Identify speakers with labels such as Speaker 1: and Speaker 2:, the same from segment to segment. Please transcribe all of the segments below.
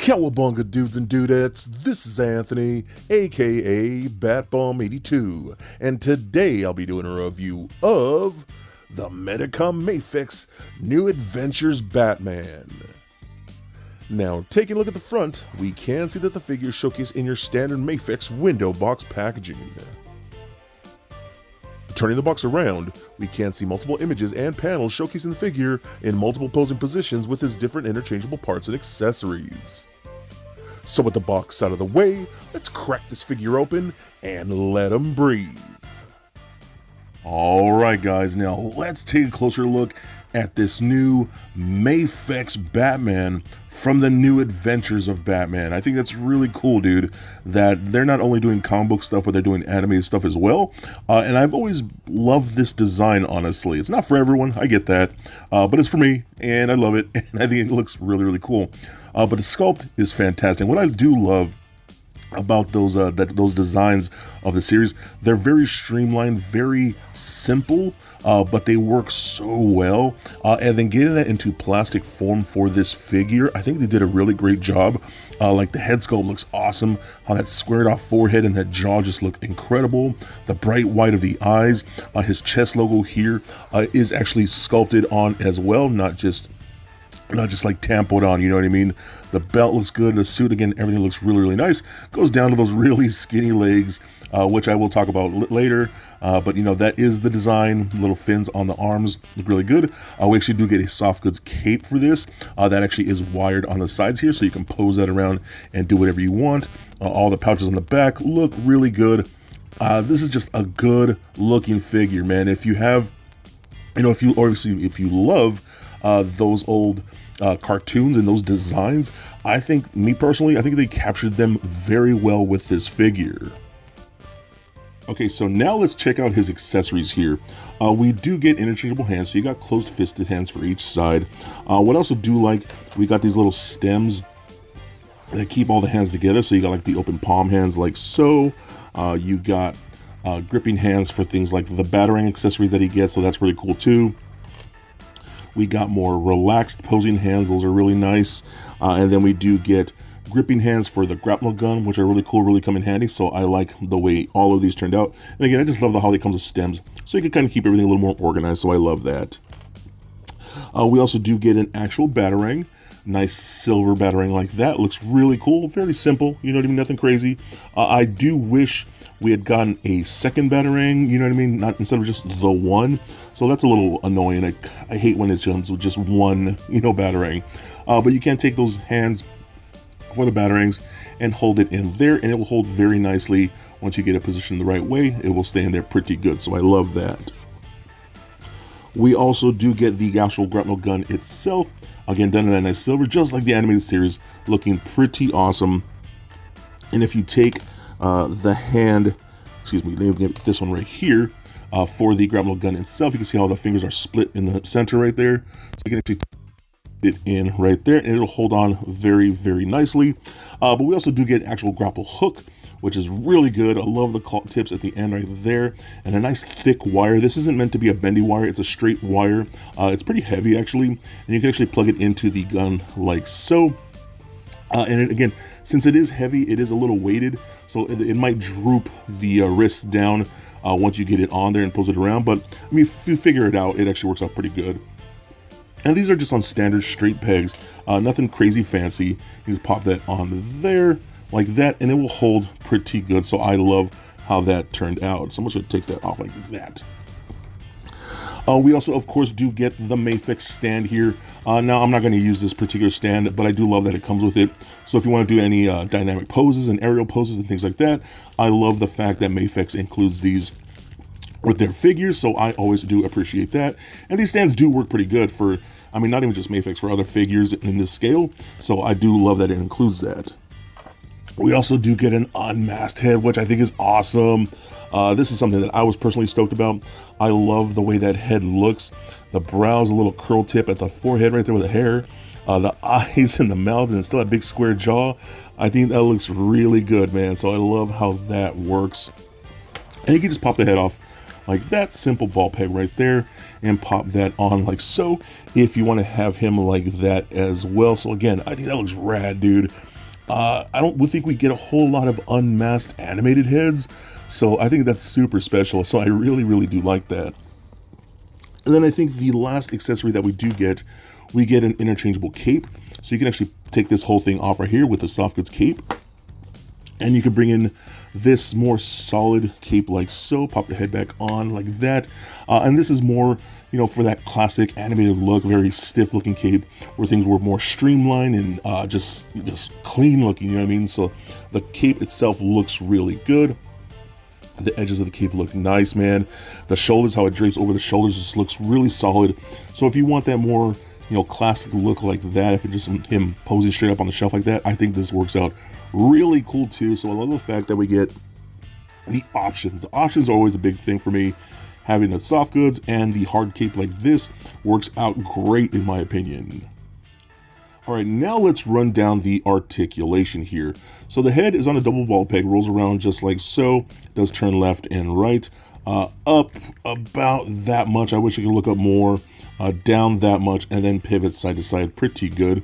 Speaker 1: Cowabunga dudes and dudettes, this is Anthony, aka Batbomb82, and today I'll be doing a review of the Medicom Mafex New Adventures Batman. Now, taking a look at the front, we can see that the figure is showcased in your standard Mafex window box packaging. Turning the box around, we can see multiple images and panels showcasing the figure in multiple posing positions with his different interchangeable parts and accessories. So with the box out of the way, let's crack this figure open and let him breathe. Alright guys, now let's take a closer look at this new Mafex Batman from the New Adventures of Batman. I think that's really cool, dude, that they're not only doing comic book stuff, but they're doing animated stuff as well. And I've always loved this design, honestly. It's not for everyone, I get that, but it's for me, and I love it, and I think it looks really, really cool. But the sculpt is fantastic. What I do love about those designs of the series, they're very streamlined, very simple, but they work so well. And then getting that into plastic form for this figure, I think they did a really great job. Like the head sculpt looks awesome, how that squared off forehead and that jaw just look incredible. The bright white of the eyes, his chest logo here is actually sculpted on as well, not just like tampoed on, you know what I mean? The belt looks good, the suit, again, everything looks really, really nice. Goes down to those really skinny legs, which I will talk about later. But, you know, that is the design. Little fins on the arms look really good. We actually do get a soft goods cape for this. That actually is wired on the sides here, so you can pose that around and do whatever you want. All the pouches on the back look really good. This is just a good looking figure, man. If you have, you know, if you love those old cartoons and those designs, I think, me personally, I think they captured them very well with this figure. Okay, so now let's check out his accessories here. We do get interchangeable hands, so you got closed fisted hands for each side. What I also do like, we got these little stems that keep all the hands together, so you got like the open palm hands like so. You got gripping hands for things like the Batarang accessories that he gets, so that's really cool too. We got more relaxed posing hands, those are really nice. And then we do get gripping hands for the Grapple Gun, which are really cool, really come in handy. So I like the way all of these turned out. And again, I just love how they comes with stems, so you can kind of keep everything a little more organized, so I love that. We also do get an actual Batarang, nice silver Batarang like that. Looks really cool, fairly simple, you know what I mean, nothing crazy. I do wish we had gotten a second Batarang, you know what I mean, not instead of just the one. So that's a little annoying. I hate when it comes with just one, you know, Batarang. But you can take those hands for the Batarangs and hold it in there, and it will hold very nicely. Once you get it positioned the right way, it will stay in there pretty good, so I love that. We also do get the actual Grapple Gun itself, again done in that nice silver, just like the animated series, looking pretty awesome. And if you take the hand, excuse me, let me get this one right here, for the Grapple Gun itself, you can see how the fingers are split in the center right there. So you can actually it in right there, and it'll hold on very, very nicely. But we also do get actual Grapple Hook, which is really good. I love the claw tips at the end right there, and a nice thick wire. This isn't meant to be a bendy wire, it's a straight wire. It's pretty heavy actually, and you can actually plug it into the gun like so. And again, since it is heavy, it is a little weighted, so it might droop the wrists down once you get it on there and pose it around. But I mean, if you figure it out, it actually works out pretty good. And these are just on standard straight pegs, nothing crazy fancy. You just pop that on there like that, and it will hold pretty good. So I love how that turned out. So I'm just gonna take that off like that. We also, of course, do get the Mayfix stand here. Now, I'm not going to use this particular stand, but I do love that it comes with it. So if you want to do any dynamic poses and aerial poses and things like that, I love the fact that Mafex includes these with their figures, so I always do appreciate that. And these stands do work pretty good for I mean, not even just Mafex, for other figures in this scale. So I do love that it includes that. We also do get an unmasked head, which I think is awesome. This is something that I was personally stoked about. I love the way that head looks. The brows, a little curl tip at the forehead right there with the hair. The eyes and the mouth, and still that big square jaw. I think that looks really good, man. So I love how that works. And you can just pop the head off like that, simple ball peg right there, and pop that on like so, if you want to have him like that as well. So again, I think that looks rad, dude. I don't think we get a whole lot of unmasked animated heads, so I think that's super special. So I really, really do like that. And then I think the last accessory that we get an interchangeable cape. So you can actually take this whole thing off right here with the soft goods cape, and you can bring in this more solid cape like so, pop the head back on like that. And this is more, you know, for that classic animated look, very stiff looking cape where things were more streamlined and just clean looking, you know what I mean? So the cape itself looks really good. The edges of the cape look nice, man. The shoulders, how it drapes over the shoulders, just looks really solid. So if you want that more, you know, classic look like that, if it's just him posing straight up on the shelf like that, I think this works out really cool too. So I love the fact that we get the options. The options are always a big thing for me. Having the soft goods and the hard cape like this works out great in my opinion. All right, now let's run down the articulation here. So the head is on a double ball peg, rolls around just like so, does turn left and right, up about that much. I wish I could look up more, down that much, and then pivot side to side, pretty good.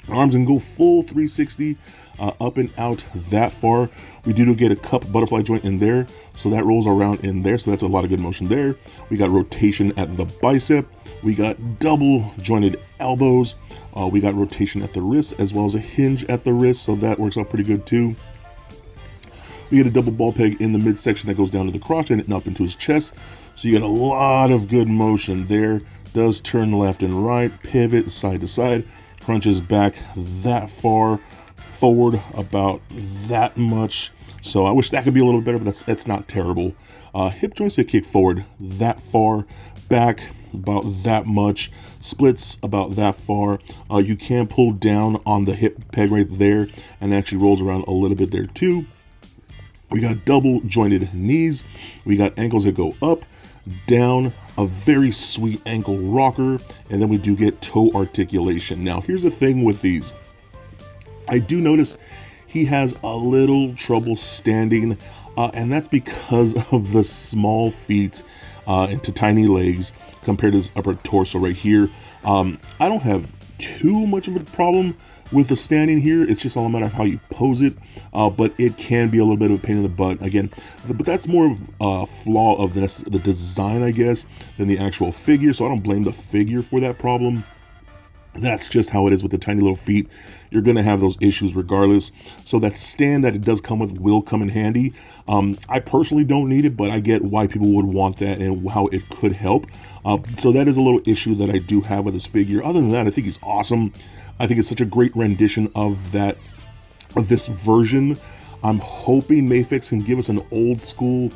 Speaker 1: Arms can go full 360, up and out that far. We do get a cup butterfly joint in there, so that rolls around in there, so that's a lot of good motion there. We got rotation at the bicep. We got double jointed elbows. We got rotation at the wrist as well as a hinge at the wrist, so that works out pretty good too. We get a double ball peg in the midsection that goes down to the crotch and up into his chest, so you get a lot of good motion there. Does turn left and right, pivot side to side, crunches back that far, forward about that much. So I wish that could be a little better, but that's not terrible. Hip joints that kick forward that far, back about that much, splits about that far. You can pull down on the hip peg right there and actually rolls around a little bit there too. We got double jointed knees. We got ankles that go up, down, a very sweet ankle rocker, and then we do get toe articulation. Now here's the thing with these. I do notice he has a little trouble standing, and that's because of the small feet into tiny legs compared to his upper torso right here. I don't have too much of a problem with the standing here. It's just all a matter of how you pose it, but it can be a little bit of a pain in the butt again. But that's more of a flaw of the design, I guess, than the actual figure, so I don't blame the figure for that problem. That's just how it is with the tiny little feet. You're going to have those issues regardless. So that stand that it does come with will come in handy. I personally don't need it, but I get why people would want that and how it could help. So that is a little issue that I do have with this figure. Other than that, I think he's awesome. I think it's such a great rendition of this version. I'm hoping Mafex can give us an old school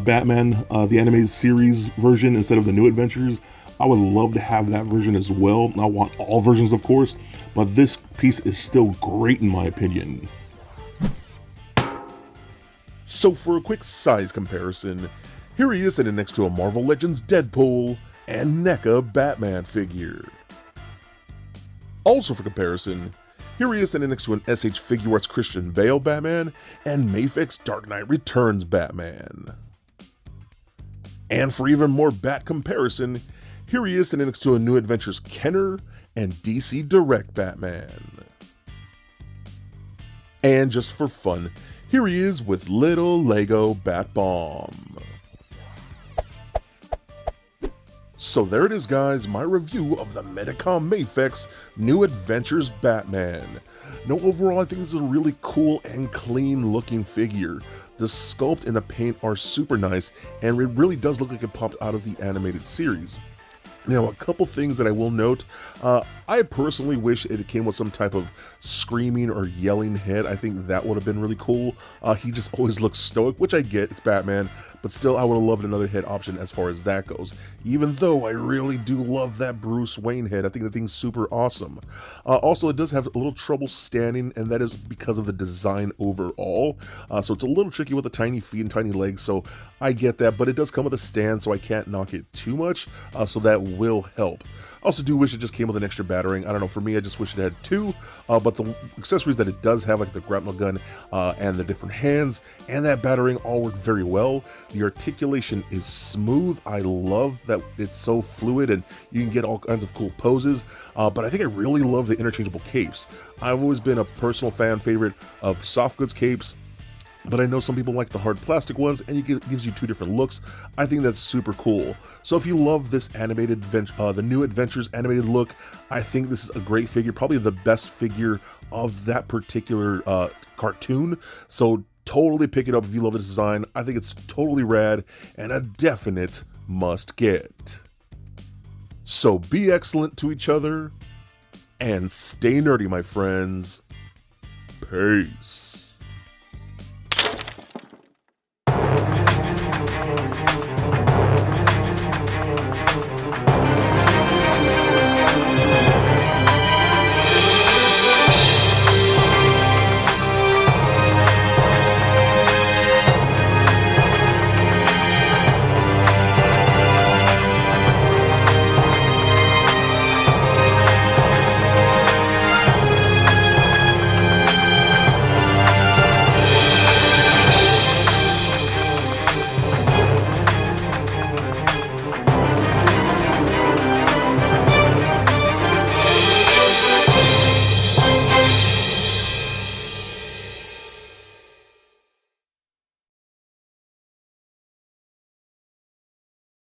Speaker 1: Batman, the animated series version instead of the New Adventures. I would love to have that version as well. I want all versions, of course, but this piece is still great in my opinion. So for a quick size comparison, here he is sitting next to a Marvel Legends Deadpool and NECA Batman figure. Also for comparison, here he is sitting next to an SH Figuarts Christian Bale Batman and Mafex Dark Knight Returns Batman. And for even more Bat comparison, here he is sitting next to a New Adventures Kenner and DC Direct Batman. And just for fun, here he is with little Lego Bat Bomb. So there it is, guys, my review of the Medicom Mafex New Adventures Batman. Now overall, I think this is a really cool and clean looking figure. The sculpt and the paint are super nice, and it really does look like it popped out of the animated series. Now, a couple things that I will note. I personally wish it came with some type of screaming or yelling head. I think that would have been really cool. He just always looks stoic, which I get, it's Batman, but still I would have loved another head option as far as that goes. Even though I really do love that Bruce Wayne head, I think the thing's super awesome. Also, it does have a little trouble standing, and that is because of the design overall. So it's a little tricky with the tiny feet and tiny legs, so I get that, but it does come with a stand, so I can't knock it too much, so that will help. I also do wish it just came with an extra Batarang. I don't know, for me, I just wish it had two, but the accessories that it does have, like the Grapple Gun and the different hands and that Batarang, all work very well. The articulation is smooth. I love that it's so fluid and you can get all kinds of cool poses, but I think I really love the interchangeable capes. I've always been a personal fan favorite of soft goods capes, but I know some people like the hard plastic ones, and it gives you two different looks. I think that's super cool. So if you love this animated, the new Adventures animated look, I think this is a great figure, probably the best figure of that particular cartoon. So totally pick it up if you love the design. I think it's totally rad and a definite must get. So be excellent to each other and stay nerdy, my friends. Peace.